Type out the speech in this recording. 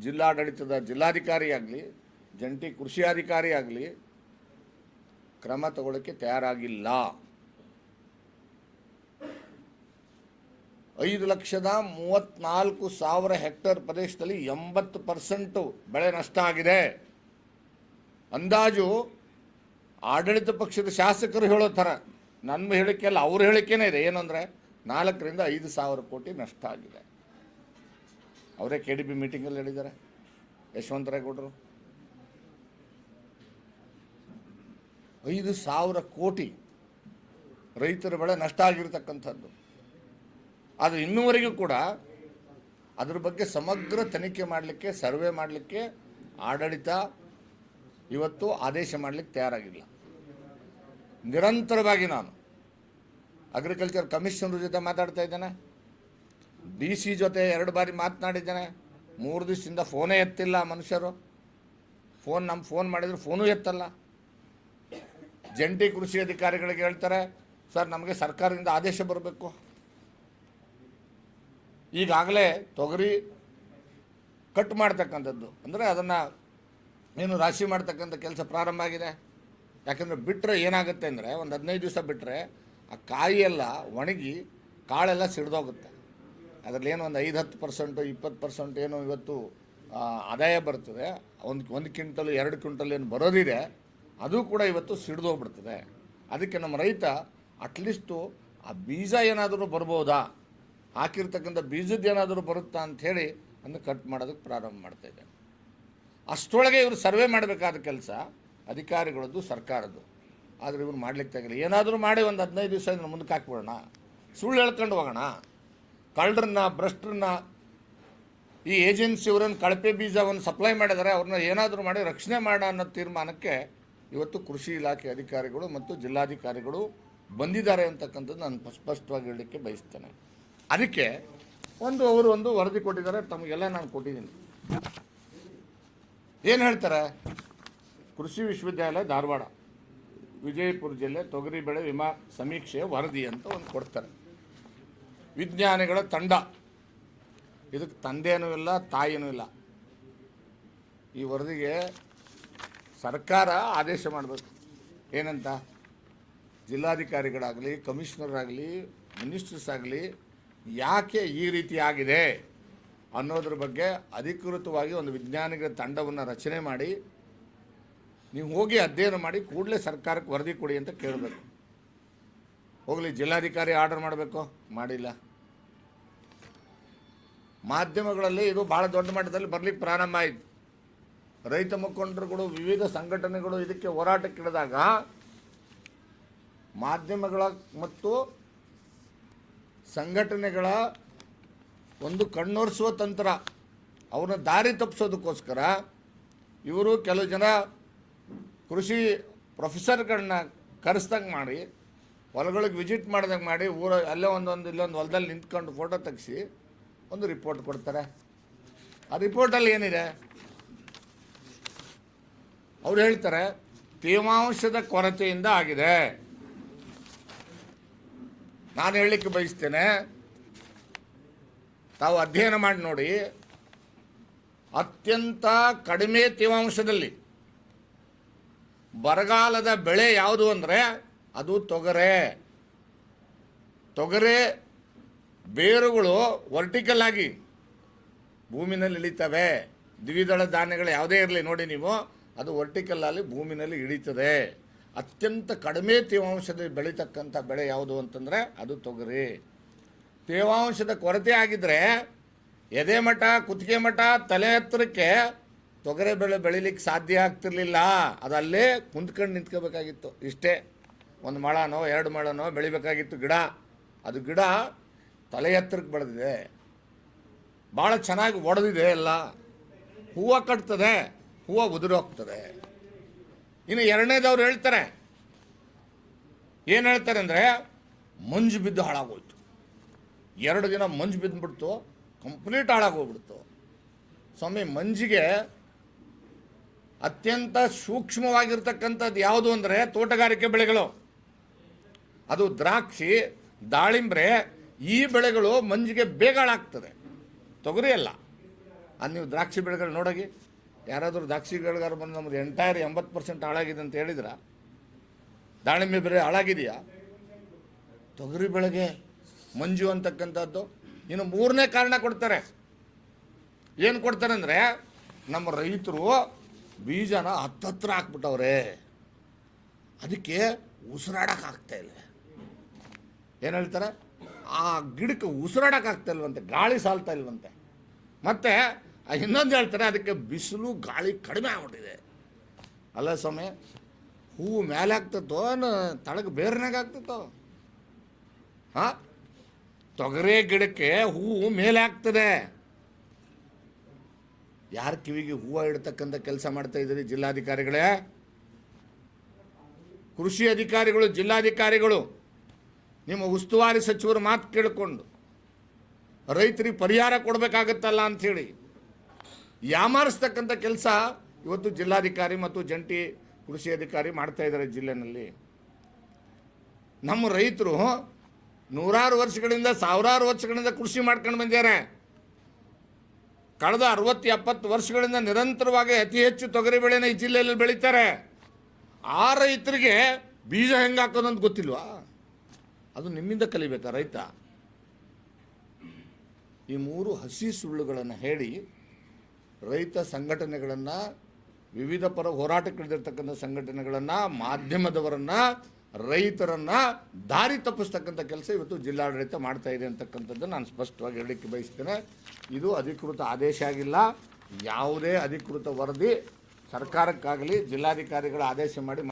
ಜಿಲ್ಲಾಡಳಿತದ ಜಿಲ್ಲಾಧಿಕಾರಿ ಆಗಲಿ ಜಂಟಿ ಕೃಷಿ ಅಧಿಕಾರಿ ಆಗಲಿ ಕ್ರಮ ತಗೊಳ್ಳೋಕ್ಕೆ ತಯಾರಾಗಿಲ್ಲ. 5,34,000 ಹೆಕ್ಟೇರ್ ಪ್ರದೇಶದಲ್ಲಿ 80% ಬೆಳೆ ನಷ್ಟ ಆಗಿದೆ. ಅಂದಾಜು ಆಡಳಿತ ಪಕ್ಷದ ಶಾಸಕರು ಹೇಳೋ ಥರ, ನನ್ನ ಹೇಳಿಕೆ ಅಲ್ಲ, ಅವ್ರ ಹೇಳಿಕೆನೇ ಇದೆ. ಏನಂದರೆ 4,000 ರಿಂದ 5,000 ಕೋಟಿ ನಷ್ಟ ಆಗಿದೆ. ಅವರೇ KDB ಮೀಟಿಂಗಲ್ಲಿ ಹೇಳಿದ್ದಾರೆ, ಯಶವಂತರೇಗೌಡರು. 5,000 ಕೋಟಿ ರೈತರ ಬೆಳೆ ನಷ್ಟ ಆಗಿರ್ತಕ್ಕಂಥದ್ದು. ಆದರೆ ಇನ್ನೂವರೆಗೂ ಕೂಡ ಅದ್ರ ಬಗ್ಗೆ ಸಮಗ್ರ ತನಿಖೆ ಮಾಡಲಿಕ್ಕೆ, ಸರ್ವೆ ಮಾಡಲಿಕ್ಕೆ ಆಡಳಿತ ಇವತ್ತು ಆದೇಶ ಮಾಡಲಿಕ್ಕೆ ತಯಾರಾಗಿಲ್ಲ. ನಿರಂತರವಾಗಿ ನಾನು ಅಗ್ರಿಕಲ್ಚರ್ ಕಮಿಷನರ್ ಜೊತೆ ಮಾತಾಡ್ತಾ ಇದ್ದೇನೆ, DC ಜೊತೆ 2 ಬಾರಿ ಮಾತನಾಡಿದ್ದೇನೆ. 3 ದಿವಸದಿಂದ ಫೋನೇ ಎತ್ತಿಲ್ಲ ಮನುಷ್ಯರು. ನಮ್ಮ ಫೋನ್ ಮಾಡಿದ್ರು ಫೋನೂ ಎತ್ತಲ್ಲ. ಜಂಟಿ ಕೃಷಿ ಅಧಿಕಾರಿಗಳಿಗೆ ಹೇಳ್ತಾರೆ, ಸರ್ ನಮಗೆ ಸರ್ಕಾರದಿಂದ ಆದೇಶ ಬರಬೇಕು. ಈಗಾಗಲೇ ತೊಗರಿ ಕಟ್ ಮಾಡ್ತಕ್ಕಂಥದ್ದು, ಅಂದರೆ ಅದನ್ನು ಏನು ರಾಶಿ ಮಾಡ್ತಕ್ಕಂಥ ಕೆಲಸ ಪ್ರಾರಂಭ ಆಗಿದೆ. ಯಾಕಂದರೆ ಬಿಟ್ಟರೆ ಏನಾಗುತ್ತೆ ಅಂದರೆ, ಒಂದು 15 ದಿವಸ ಬಿಟ್ಟರೆ ಆ ಕಾಯಿಯೆಲ್ಲ ಒಣಗಿ ಕಾಳೆಲ್ಲ ಸಿಡ್ದೋಗುತ್ತೆ. ಅದರಲ್ಲಿ ಏನು ಒಂದು 5-10%, 20% ಏನು ಇವತ್ತು ಆದಾಯ ಬರ್ತದೆ. ಒಂದು ಕ್ವಿಂಟಲ್ 2 ಕ್ವಿಂಟಲ್ ಏನು ಬರೋದಿದೆ, ಅದು ಕೂಡ ಇವತ್ತು ಸಿಡ್ದೋಗ್ಬಿಡ್ತದೆ. ಅದಕ್ಕೆ ನಮ್ಮ ರೈತ ಅಟ್ಲೀಸ್ಟು ಆ ಬೀಜ ಏನಾದರೂ ಬರ್ಬೋದಾ, ಹಾಕಿರ್ತಕ್ಕಂಥ ಬೀಜದ್ದು ಏನಾದರೂ ಬರುತ್ತಾ ಅಂಥೇಳಿ ಅದನ್ನು ಕಟ್ ಮಾಡೋದಕ್ಕೆ ಪ್ರಾರಂಭ ಮಾಡ್ತಾಯಿದೆ. ಅಷ್ಟರೊಳಗೆ ಇವರು ಸರ್ವೆ ಮಾಡಬೇಕಾದ ಕೆಲಸ ಅಧಿಕಾರಿಗಳದ್ದು, ಸರ್ಕಾರದ್ದು. ಆದರೆ ಇವ್ರು ಮಾಡ್ಲಿಕ್ಕೆ ತೆಗಿಲ್ಲ. ಏನಾದರೂ ಮಾಡಿ ಒಂದು 15 ದಿವಸ ಇದನ್ನು ಮುಂದಕ್ಕೆ ಹಾಕ್ಬಿಡೋಣ, ಸುಳ್ಳು ಹೇಳ್ಕೊಂಡು ಹೋಗೋಣ. ಕಳ್ಳರನ್ನ, ಭ್ರಷ್ಟರನ್ನ, ಈ ಏಜೆನ್ಸಿಯವರನ್ನು ಕಳಪೆ ಬೀಜವನ್ನು ಸಪ್ಲೈ ಮಾಡಿದರೆ ಅವ್ರನ್ನ ಏನಾದರೂ ಮಾಡಿ ರಕ್ಷಣೆ ಮಾಡೋಣ ಅನ್ನೋ ತೀರ್ಮಾನಕ್ಕೆ ಇವತ್ತು ಕೃಷಿ ಇಲಾಖೆ ಅಧಿಕಾರಿಗಳು ಮತ್ತು ಜಿಲ್ಲಾಧಿಕಾರಿಗಳು ಬಂದಿದ್ದಾರೆ ಅಂತಕ್ಕಂಥದ್ದು ನಾನು ಸ್ಪಷ್ಟವಾಗಿ ಹೇಳಲಿಕ್ಕೆ ಬಯಸ್ತೇನೆ. ಅದಕ್ಕೆ ಅವರು ಒಂದು ವರದಿ ಕೊಟ್ಟಿದ್ದಾರೆ, ತಮಗೆಲ್ಲ ನಾನು ಕೊಟ್ಟಿದ್ದೀನಿ. ಏನು ಹೇಳ್ತಾರೆ, ಕೃಷಿ ವಿಶ್ವವಿದ್ಯಾಲಯ ಧಾರವಾಡ, ವಿಜಯಪುರ ಜಿಲ್ಲೆ ತೊಗರಿ ಬೆಳೆ ವಿಮಾ ಸಮೀಕ್ಷೆಯ ವರದಿ ಅಂತ ಒಂದು ಕೊಡ್ತಾರೆ. ವಿಜ್ಞಾನಿಗಳ ತಂಡ, ಇದಕ್ಕೆ ತಂದೆಯೂ ಇಲ್ಲ, ತಾಯಿಯೂ ಇಲ್ಲ. ಈ ವರದಿಗೆ ಸರ್ಕಾರ ಆದೇಶ ಮಾಡಬೇಕು. ಏನಂತ, ಜಿಲ್ಲಾಧಿಕಾರಿಗಳಾಗಲಿ, ಕಮಿಷನರ್ ಆಗಲಿ, ಮಿನಿಸ್ಟರ್ಸ್ ಆಗಲಿ ಯಾಕೆ ಈ ರೀತಿ ಆಗಿದೆ ಅನ್ನೋದ್ರ ಬಗ್ಗೆ ಅಧಿಕೃತವಾಗಿ ಒಂದು ವಿಜ್ಞಾನಿಗಳ ತಂಡವನ್ನು ರಚನೆ ಮಾಡಿ ನೀವು ಹೋಗಿ ಅಧ್ಯಯನ ಮಾಡಿ ಕೂಡಲೇ ಸರ್ಕಾರಕ್ಕೆ ವರದಿ ಕೊಡಿ ಅಂತ ಕೇಳಬೇಕು. ಹೋಗಲಿ, ಜಿಲ್ಲಾಧಿಕಾರಿ ಆರ್ಡರ್ ಮಾಡಬೇಕು, ಮಾಡಿಲ್ಲ. ಮಾಧ್ಯಮಗಳಲ್ಲಿ ಇದು ಭಾಳ ದೊಡ್ಡ ಮಟ್ಟದಲ್ಲಿ ಬರಲಿಕ್ಕೆ ಪ್ರಾರಂಭ ಆಯಿತು. ರೈತ ಮುಖಂಡರುಗಳು, ವಿವಿಧ ಸಂಘಟನೆಗಳು ಇದಕ್ಕೆ ಹೋರಾಟಕ್ಕಿಳಿದಾಗ ಮಾಧ್ಯಮಗಳ ಮತ್ತು ಸಂಘಟನೆಗಳ ಒಂದು ಕಣ್ಣೊರೆಸುವ ತಂತ್ರ, ಅವ್ರನ್ನ ದಾರಿ ತಪ್ಪಿಸೋದಕ್ಕೋಸ್ಕರ ಇವರು ಕೆಲವು ಜನ ಕೃಷಿ ಪ್ರೊಫೆಸರ್ಗಳನ್ನ ಕರೆಸ್ದಂಗೆ ಮಾಡಿ, ಹೊಲಗಳಿಗೆ ವಿಸಿಟ್ ಮಾಡ್ದಂಗೆ ಮಾಡಿ, ಅಲ್ಲೇ ಇಲ್ಲೊಂದು ಹೊಲದಲ್ಲಿ ನಿಂತ್ಕೊಂಡು ಫೋಟೋ ತೆಗೆಸಿ ಒಂದು ರಿಪೋರ್ಟ್ ಕೊಡ್ತಾರೆ. ಆ ರಿಪೋರ್ಟಲ್ಲಿ ಏನಿದೆ, ಅವ್ರು ಹೇಳ್ತಾರೆ ತೇವಾಂಶದ ಕೊರತೆಯಿಂದ ಆಗಿದೆ. ನಾನು ಹೇಳಲಿಕ್ಕೆ ಬಯಸ್ತೇನೆ, ತಾವು ಅಧ್ಯಯನ ಮಾಡಿ ನೋಡಿ, ಅತ್ಯಂತ ಕಡಿಮೆ ತೇವಾಂಶದಲ್ಲಿ ಬರಗಾಲದ ಬೆಳೆ ಯಾವುದು ಅಂದರೆ ಅದು ತೊಗರೆ. ತೊಗರೆ ಬೇರುಗಳು ವರ್ಟಿಕಲ್ ಆಗಿ ಭೂಮಿನಲ್ಲಿ ಇಳಿತವೆ. ದ್ವಿದಳ ಧಾನ್ಯಗಳು ಯಾವುದೇ ಇರಲಿ ನೋಡಿ ನೀವು, ಅದು ವರ್ಟಿಕಲ್ ಆಗಿ ಭೂಮಿನಲ್ಲಿ ಇಳಿತದೆ. ಅತ್ಯಂತ ಕಡಿಮೆ ತೇವಾಂಶದಲ್ಲಿ ಬೆಳೀತಕ್ಕಂಥ ಬೆಳೆ ಯಾವುದು ಅಂತಂದರೆ ಅದು ತೊಗರಿ. ತೇವಾಂಶದ ಕೊರತೆ ಆಗಿದ್ದರೆ ಎದೆ ಮಠ, ಕುತ್ತಿಗೆ ಮಠ, ತಲೆ ಹತ್ತಿರಕ್ಕೆ ತೊಗರೆ ಬೆಳೆ ಬೆಳಿಲಿಕ್ಕೆ ಸಾಧ್ಯ ಆಗ್ತಿರ್ಲಿಲ್ಲ. ಅದು ಅಲ್ಲೇ ಕುಂತ್ಕೊಂಡು ನಿಂತ್ಕೋಬೇಕಾಗಿತ್ತು. ಇಷ್ಟೇ, 1 ಮೊಳನೋ 2 ಮೊಳನೋ ಬೆಳಿಬೇಕಾಗಿತ್ತು ಗಿಡ. ಅದು ಗಿಡ ತಲೆ ಎತ್ತರಕ್ಕೆ ಬೆಳೆದಿದೆ, ಭಾಳ ಚೆನ್ನಾಗಿ ಒಡೆದಿದೆ, ಎಲ್ಲ ಹೂವು ಕಟ್ತದೆ, ಹೂವು ಉದುರೋಗ್ತದೆ. ಇನ್ನು ಎರಡನೇದವ್ರು ಹೇಳ್ತಾರೆ, ಏನು ಹೇಳ್ತಾರೆ ಅಂದರೆ ಮಂಜು ಬಿದ್ದು ಹಾಳಾಗೋಯ್ತು. 2 ದಿನ ಮಂಜು ಬಿದ್ದುಬಿಡ್ತು, ಕಂಪ್ಲೀಟ್ ಹಾಳಾಗೋಗ್ಬಿಡ್ತು. ಸ್ವಾಮಿ, ಮಂಜಿಗೆ ಅತ್ಯಂತ ಸೂಕ್ಷ್ಮವಾಗಿರ್ತಕ್ಕಂಥದ್ದು ಯಾವುದು ಅಂದರೆ ತೋಟಗಾರಿಕೆ ಬೆಳೆಗಳು. ಅದು ದ್ರಾಕ್ಷಿ, ದಾಳಿಂಬ್ರೆ, ಈ ಬೆಳೆಗಳು ಮಂಜಿಗೆ ಬೇಗ ಹಾಳಾಗ್ತದೆ, ತೊಗರಿ ಅಲ್ಲ. ನೀವು ದ್ರಾಕ್ಷಿ ಬೆಳೆಗಳು ನೋಡೋಗಿ, ಯಾರಾದರೂ ದ್ರಾಕ್ಷಿ ಬೆಳೆಗಾರ ಬಂದು ನಮ್ಮದು ಎಂಟೈರ್ 80% ಹಾಳಾಗಿದೆ ಅಂತ ಹೇಳಿದ್ರ? ದಾಳಿಂಬೆ ಬೆಳೆ ಹಾಳಾಗಿದೆಯಾ? ತೊಗರಿ ಬೆಳೆಗೆ ಮಂಜು ಅಂತಕ್ಕಂಥದ್ದು. ಇನ್ನು ಮೂರನೇ ಕಾರಣ ಕೊಡ್ತಾರೆ. ಏನು ಕೊಡ್ತಾರೆ ಅಂದರೆ, ನಮ್ಮ ರೈತರು ಬೀಜನ ಹತ್ತತ್ರ ಹಾಕ್ಬಿಟ್ಟವ್ರೆ, ಅದಕ್ಕೆ ಉಸಿರಾಡೋಕ್ಕಾಗ್ತಾ ಇಲ್ಲ. ಏನು ಹೇಳ್ತಾರೆ? ಆ ಗಿಡಕ್ಕೆ ಉಸಿರಾಡೋಕ್ಕಾಗ್ತಾ ಇಲ್ವಂತೆ, ಗಾಳಿ ಸಾಲ್ತಾ ಇಲ್ವಂತೆ. ಮತ್ತು ಇನ್ನೊಂದು ಹೇಳ್ತಾರೆ, ಅದಕ್ಕೆ ಬಿಸಿಲು ಗಾಳಿ ಕಡಿಮೆ ಆಗ್ಬಿಟ್ಟಿದೆ. ಅಲ್ಲ ಸ್ವಾಮಿ, ಹೂವು ಮೇಲೆ ಆಗ್ತತ್ತೋ ತಳಗೆ ಬೇರ್ನಾಗ ಆಗ್ತತ್ತೋ? ಹಾಂ, ತೊಗರಿ ಗಿಡಕ್ಕೆ ಹೂವು ಮೇಲೆ ಆಗ್ತದೆ. ಯಾರ ಕಿವಿಗೆ ಹೂವು ಇಡ್ತಕ್ಕಂಥ ಕೆಲಸ ಮಾಡ್ತಾ ಇದ್ದೀರಿ ಜಿಲ್ಲಾಧಿಕಾರಿಗಳೇ? ಕೃಷಿ ಅಧಿಕಾರಿಗಳು, ಜಿಲ್ಲಾಧಿಕಾರಿಗಳು, ನಿಮ್ಮ ಉಸ್ತುವಾರಿ ಸಚಿವರು ಮಾತು ಕೇಳಿಕೊಂಡು ರೈತರಿಗೆ ಪರಿಹಾರ ಕೊಡಬೇಕಾಗತ್ತಲ್ಲ ಅಂಥೇಳಿ ಯಾಮಾರಿಸ್ತಕ್ಕಂಥ ಕೆಲಸ ಇವತ್ತು ಜಿಲ್ಲಾಧಿಕಾರಿ ಮತ್ತು ಜಂಟಿ ಕೃಷಿ ಅಧಿಕಾರಿ ಮಾಡ್ತಾ ಇದ್ದಾರೆ ಜಿಲ್ಲೆನಲ್ಲಿ. ನಮ್ಮ ರೈತರು ನೂರಾರು ವರ್ಷಗಳಿಂದ, ಸಾವಿರಾರು ವರ್ಷಗಳಿಂದ ಕೃಷಿ ಮಾಡ್ಕೊಂಡು ಬಂದಿದ್ದಾರೆ. ಕಳೆದ 60-70 ವರ್ಷಗಳಿಂದ ನಿರಂತರವಾಗಿ ಅತಿ ಹೆಚ್ಚು ತೊಗರಿ ಬೆಳೆನ ಈ ಜಿಲ್ಲೆಯಲ್ಲಿ ಬೆಳೀತಾರೆ. ಆ ರೈತರಿಗೆ ಬೀಜ ಹೆಂಗೆ ಹಾಕೋದು ಅಂತ ಗೊತ್ತಿಲ್ವಾ? ಅದು ನಿಮ್ಮಿಂದ ಕಲಿಬೇಕಾ ರೈತ? ಈ ಮೂರು ಹಸಿ ಸುಳ್ಳುಗಳನ್ನು ಹೇಳಿ ರೈತ ಸಂಘಟನೆಗಳನ್ನು, ವಿವಿಧ ಪರ ಹೋರಾಟಕ್ಕಿಳಿದಿರ್ತಕ್ಕಂಥ ಸಂಘಟನೆಗಳನ್ನು, ಮಾಧ್ಯಮದವರನ್ನು, ರೈತರನ್ನು ದಾರಿ ತಪ್ಪಿಸ್ತಕ್ಕಂಥ ಕೆಲಸ ಇವತ್ತು ಜಿಲ್ಲಾಡಳಿತ ಮಾಡ್ತಾ ಇದೆ ಅಂತಕ್ಕಂಥದ್ದು ನಾನು ಸ್ಪಷ್ಟವಾಗಿ ಹೇಳಲಿಕ್ಕೆ ಬಯಸ್ತೇನೆ. ಇದು ಅಧಿಕೃತ ಆದೇಶ ಆಗಿಲ್ಲ. ಯಾವುದೇ ಅಧಿಕೃತ ವರದಿ ಸರ್ಕಾರಕ್ಕಾಗಲಿ ಜಿಲ್ಲಾಧಿಕಾರಿಗಳ ಆದೇಶ ಮಾಡಿ